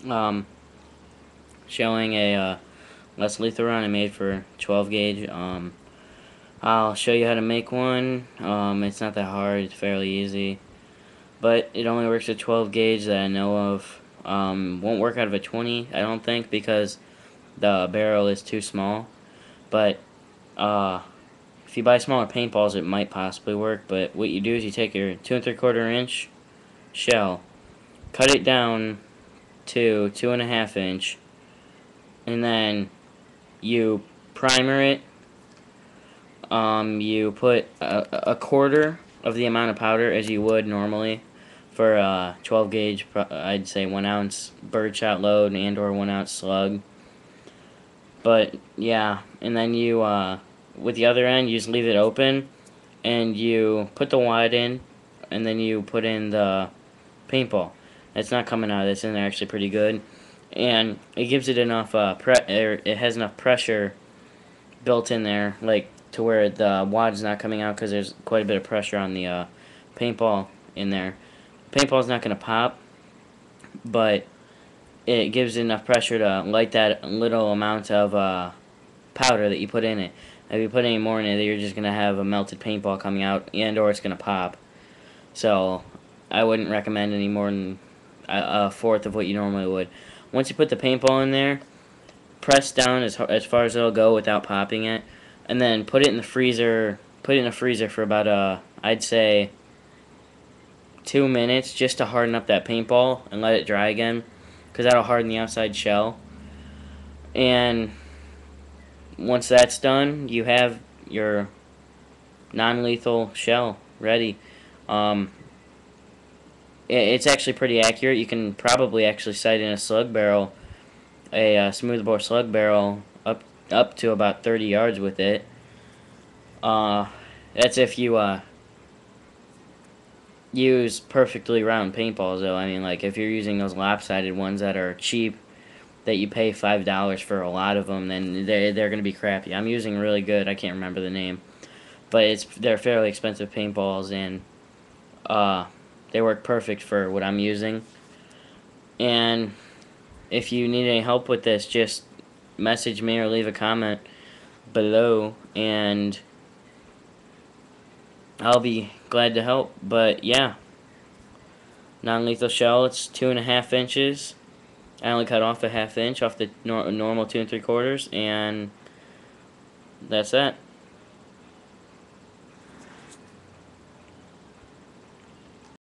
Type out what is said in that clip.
um, showing a less lethal round I made for 12 gauge. I'll show you how to make one. It's not that hard, it's fairly easy. But it only works at 12 gauge that I know of. Won't work out of a 20, I don't think, because the barrel is too small. But uh, if you buy smaller paintballs, it might possibly work. But what you do is you take your 2 3/4 inch shell, cut it down to 2.5 inch, and then you primer it. You put a quarter of the amount of powder as you would normally for a 12 gauge. I'd say 1 ounce birdshot load and or 1 ounce slug. But yeah, and then you with the other end, you just leave it open, and you put the wad in, and then you put in the paintball. It's not coming out of this, and they're actually pretty good, and it gives it enough it has enough pressure built in there, like to where the wad's not coming out because there's quite a bit of pressure on the paintball in there. Paintball's not gonna pop, but it gives enough pressure to light that little amount of powder that you put in it. If you put any more in it, you're just gonna have a melted paintball coming out, and or it's gonna pop. So I wouldn't recommend any more than a fourth of what you normally would. Once you put the paintball in there, press down as far as it'll go without popping it, and then put it in the freezer. Put it in the freezer for about I'd say 2 minutes just to harden up that paintball and let it dry again, because that'll harden the outside shell. And once that's done, you have your non-lethal shell ready. Um, it's actually pretty accurate. You can probably actually sight in a slug barrel, a smoothbore slug barrel, up to about 30 yards with it. Uh, that's if you use perfectly round paintballs, though. I mean, like if you're using those lopsided ones that are cheap, that you pay $5 for a lot of them, then they're gonna be crappy. I'm using really good. I can't remember the name, but they're fairly expensive paintballs, and uh, they work perfect for what I'm using. And if you need any help with this, just message me or leave a comment below, and I'll be glad to help. But yeah, non-lethal shell. It's 2.5 inches. I only cut off a 1/2 inch off the normal 2 3/4, and that's that.